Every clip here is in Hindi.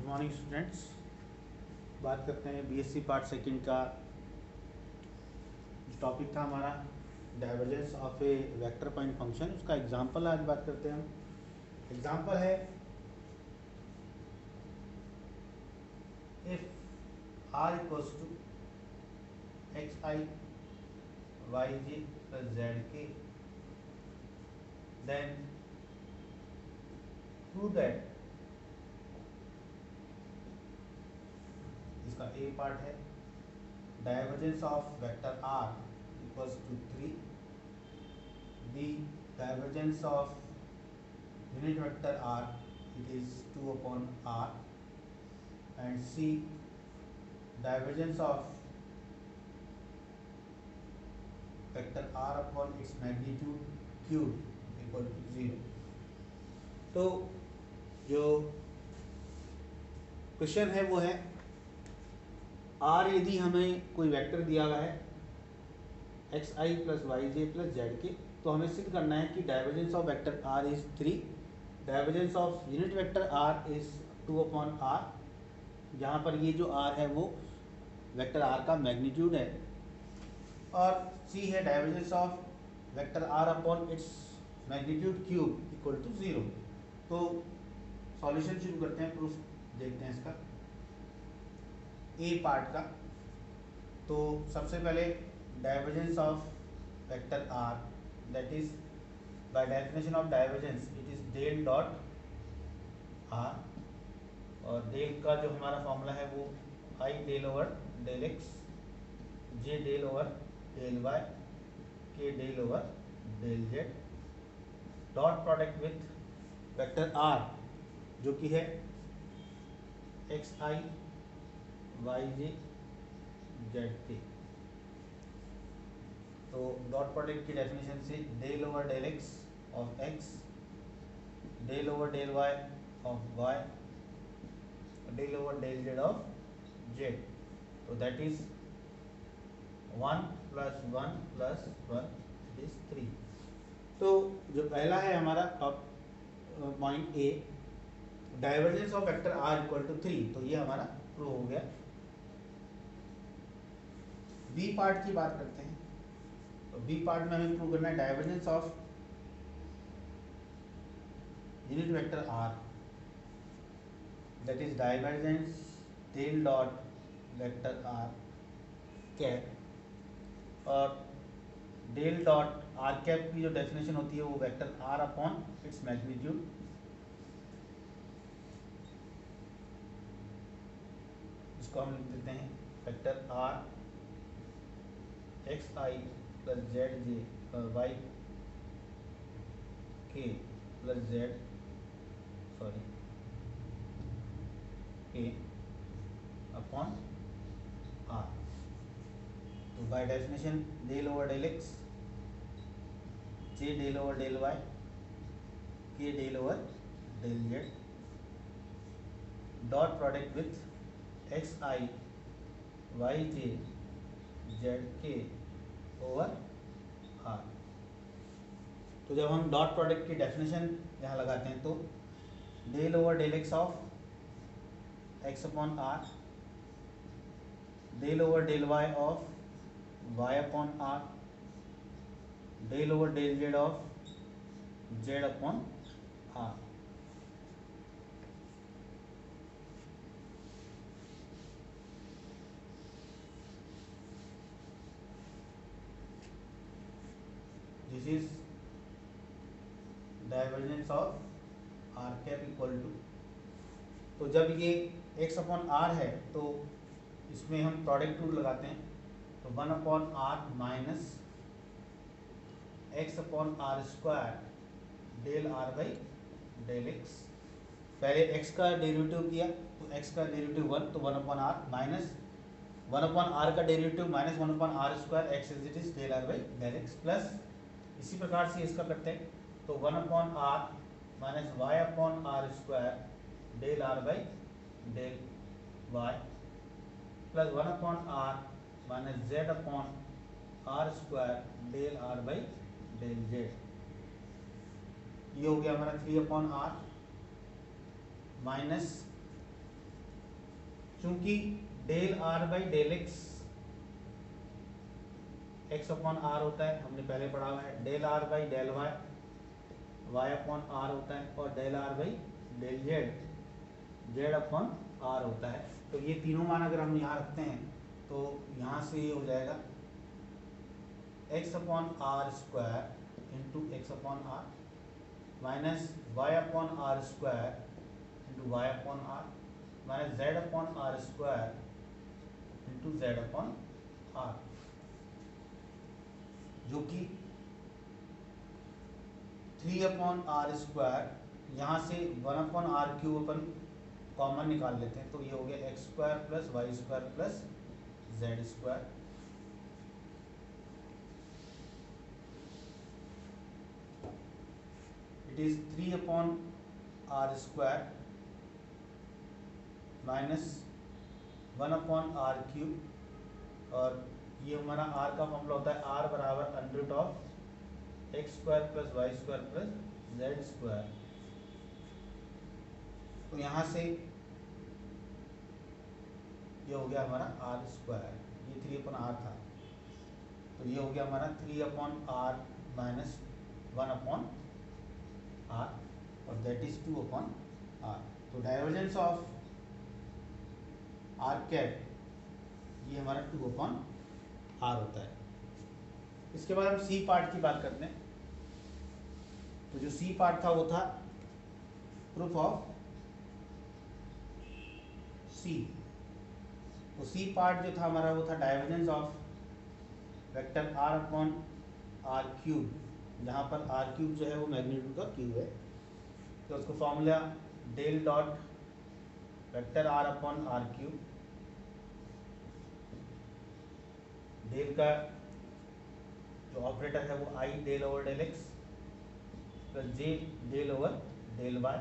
Morning students. बात करते हैं बीएससी पार्ट सेकंड का। जो टॉपिक था हमारा divergence of a vector point function, उसका एग्जांपल आज बात करते हैं हम। एग्जांपल है if r equals to x i y j plus z k, then prove that, इसका ए पार्ट है, divergence of vector r equals to 3, the divergence of unit vector r, it is 2 upon r, and c, divergence of vector r upon its magnitude cube equal to 0। तो जो क्वेश्चन है वो है r यदि हमें कोई वेक्टर दिया हुआ है x i plus Y j plus z k, तो हमें सिद्ध करना है कि divergence of vector r is 3, divergence of unit vector r is 2 upon r, जहाँ पर ये जो r है वो वेक्टर r का मैग्नीट्यूड है, और c है divergence of vector r upon its magnitude cube equal to 0। तो सॉल्यूशन शुरू करते हैं, प्रूफ देखते हैं इसका ए पार्ट का। तो सबसे पहले divergence of vector r, that is by definition of divergence it is del dot r, और डेल का जो हमारा फॉर्मूला है वो i del over del x, j del over del y, k del over del z, dot product with vector r जो कि है x i y j z k. तो डॉट प्रोडक्ट की डेफिनेशन से del over del x of x, del over del y of y, del over del z of z. तो that is 1 plus 1 plus 1 is 3। तो जो पहला है हमारा point A, divergence of vector r equal to 3, तो ये हमारा प्रूव हो गया। बी पार्ट की बात करते हैं। तो बी पार्ट में हमें प्रूव करना है divergence of unit vector r, that is divergence del dot vector r cap, और डेल डॉट आर कैप की जो डेफिनेशन होती है वो vector r upon its magnitude, इसको हम लिख देते हैं vector r x i plus z j y k plus z k upon r. तो by definition del over del x, j del over del y, k del over del z, dot product with x i y j z k over r. तो जब हम डॉट प्रोडक्ट की डेफिनेशन यहाँ लगाते हैं तो del over del x of x upon r, del over del y of y upon r, del over del z of z upon r. This is divergence of r cap equal to, तो जब ये x अपॉन आर है तो इसमें हम प्रोडक्ट रूल लगाते हैं। तो 1 upon r minus x upon r square del r by del x. पहले x का डेरिवेटिव किया तो x का डेरिवेटिव 1, तो 1 upon r minus 1 upon r का derivative minus 1 upon r square x is it is del r by del x, plus इसी प्रकार से इसका करते हैं तो 1 upon r minus y upon r square del r by del y, plus 1 upon r minus z upon r square del r by del z. ये हो गया हमारा 3 अपॉन आर माइनस चूंकि del r by del x x upon r होता है, हमने पहले पढ़ा हुआ है, del r by del y y upon r होता है, और del r by del z z upon r होता है। तो ये तीनों मान अगर हम यहाँ रखते हैं तो यहाँ से ये हो जाएगा x upon r square into x upon r minus y upon r square into y upon r minus z upon r square into z upon r, जो कि 3 अपॉन आर स्क्वायर, यहाँ से 1 अपॉन आर क्यूब अपन कॉमन निकाल लेते हैं, तो ये हो गया x square plus y square plus z square. It is 3 upon r square minus 1 upon r cube, और ये हमारा आर का फॉर्मूला होता है आर बराबर under root of x square plus y square plus z square. तो यहाँ से ये हो गया हमारा आर स्क्वायर, ये 3 अपॉन आर था, तो ये हो गया हमारा 3 upon r minus 1 upon r, और दैट इज 2 अपॉन आर। तो डाइवर्जेंस ऑफ आर कैप ये हमारा 2 अपॉन आर होता है। इसके बाद हम सी पार्ट की बात करते हैं। तो जो सी पार्ट था वो था प्रूफ ऑफ सी। तो सी पार्ट जो था हमारा वो था divergence of vector r upon r cube, जहाँ पर आर क्यूब जो है वो मैग्नीट्यूड का क्यूब है। तो उसको formula del dot vector r upon r cube, del का जो ऑपरेटर है वो i del over del x plus j del over del y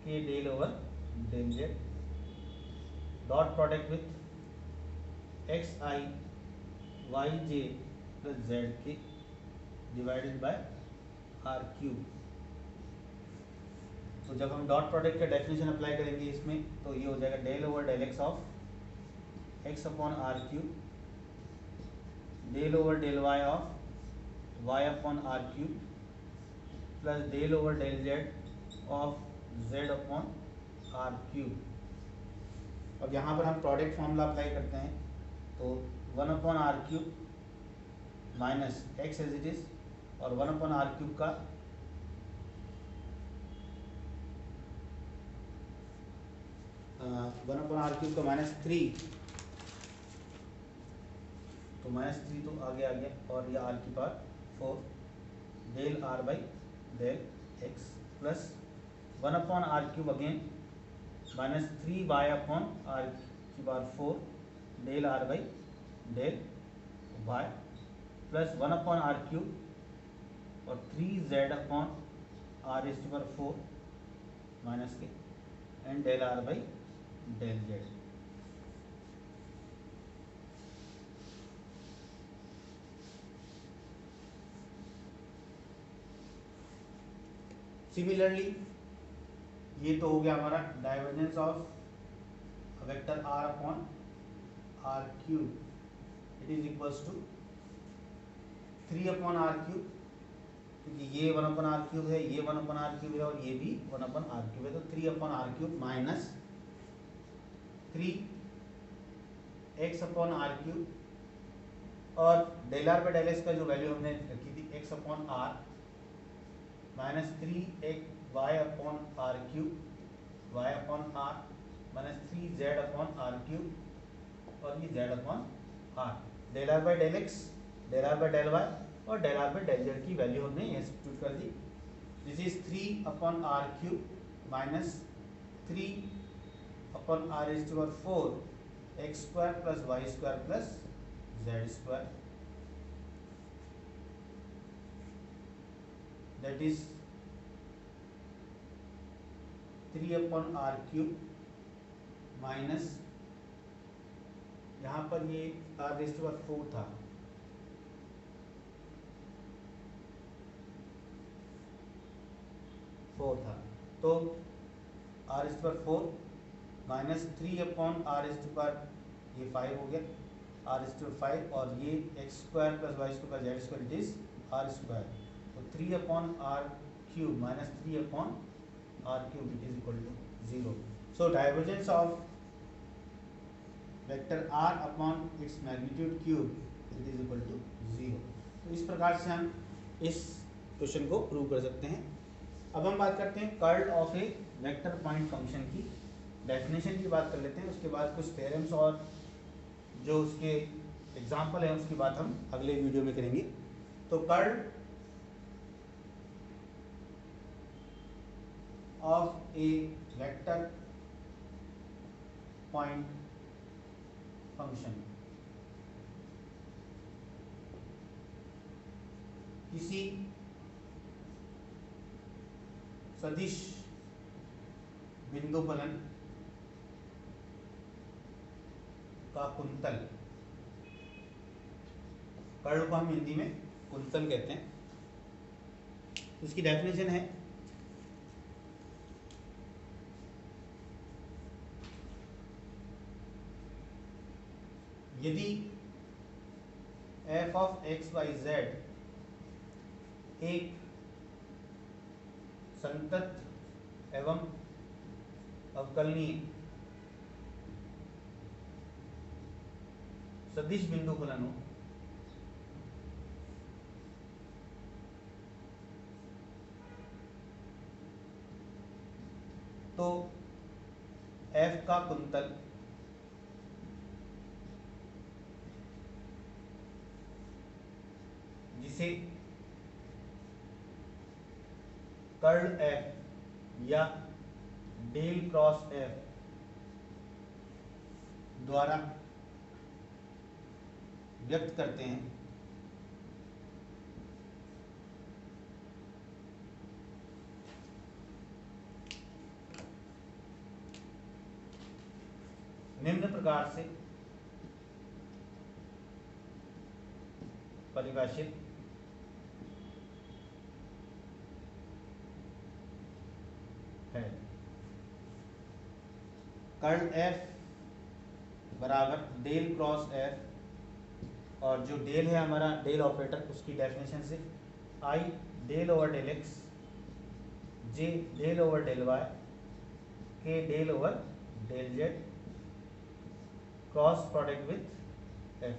k del over del z, dot product with x i y j plus z k divided by r cube. तो जब हम डॉट प्रोडक्ट का डेफिनेशन अप्लाई करेंगे इसमें, तो ये हो जाएगा del over del x of x upon r cube del over del y of y upon r cube plus del over del z of z upon r cube. अब यहाँ पर हम प्रोडक्ट फॉर्मूला अप्लाई करते हैं, तो 1 upon r cube minus x as it is, और 1 अपॉन आर क्यूब का 1 अपॉन आर क्यूब का -3, तो -3 तो आगे आ गया, और ये आर की power 4 del r by del x plus 1 upon r cube again -3 y upon r की power 4 del r by del y plus 1 upon r cube और 3 z upon r is power 4 minus के and del r by del z. Similarly ये तो हो गया हमारा divergence of vector r upon r cube, it is equals to 3 upon r cube, क्योंकि ये 1 अपॉन आर क्यूब है, ये 1 अपॉन आर क्यूब है, और ये भी 1 अपॉन आर क्यूब है, तो 3 upon r cube minus 3 x upon r cube, और del r by del x का जो वैल्यू हमने रखी थी एक्स अपॉन आर माइनस 3 एक y upon r cube y upon r minus 3 z upon r cube, और ये z upon r, del r by del x del r by del y और del r by del z की वैल्यू हमने यहाँ सब्स्टिट्यूट कर दी। This is 3 upon r cube minus 3 upon r is to 4 x square plus y square plus z square, that is 3 upon r cube minus, यहाँ पर ये आर रेज़ टू 4 था, तो आर इज पर 4 -3/r⁴, ये 5 हो गया, r⁵, और ये x² + y² + z² it is r², तो 3/r³ -3/r³ it is equal to 0। So divergence of vector r upon its magnitude cube it is equal to 0। तो इस प्रकार से हम इस क्वेश्चन को प्रूव कर सकते हैं। अब हम बात करते हैं curl of a vector point function की, डेफिनेशन की बात कर लेते हैं, उसके बाद कुछ थ्योरम्स और जो उसके एग्जाम्पल है उसकी बात हम अगले वीडियो में करेंगे। तो curl of a vector point function, किसी सदिश बिंदु फलन का कुंतल, कर्ल को हम हिंदी में कुंतल कहते हैं, इसकी डेफिनेशन है यदि f of x y z एक संतत एवं अवकलनीय सदिश बिंदु फलन हो, तो f का कुंतल जिसे कर्ल f या डेल क्रॉस f द्वारा व्यक्त करते हैं, निम्न प्रकार से परिभाषित है। कर्ल f बराबर डेल क्रॉस f, और जो डेल है हमारा डेल ऑपरेटर, उसकी डेफिनेशन से i del over del x, j del over del y, k del over del z, cross product with f।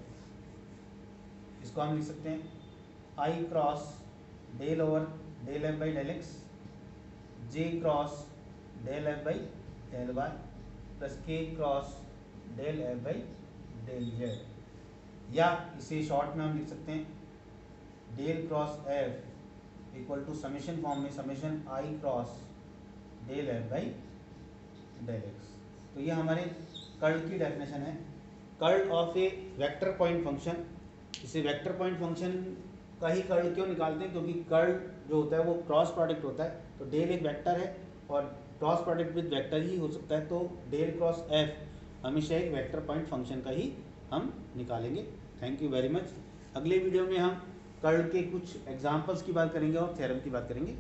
इसको हम लिख सकते हैं i cross del over del f by del x, j cross del f by del y, plus k cross del f by del z, या इसे शॉर्ट में हम लिख सकते हैं del cross f equal to summation form में summation i cross del f by del x। तो ये हमारे कर्ल की डेफिनेशन है, curl of a vector point function. इसे वेक्टर पॉइंट फंक्शन का ही कर्ल क्यों निकालते हैं, क्योंकि कर्ल जो होता है वो क्रॉस प्रोडक्ट होता है, तो डेल एक वेक्टर है और क्रॉस प्रोडक्ट विद वेक्टर ही हो सकता है, तो डेल क्रॉस f हमेशा एक वेक्टर पॉइंट फंक्शन का ही हम निकालेंगे। Thank you very much. अगले वीडियो में हम कर्ल के कुछ एग्जांपल्स की बात करेंगे और थ्योरम की बात करेंगे।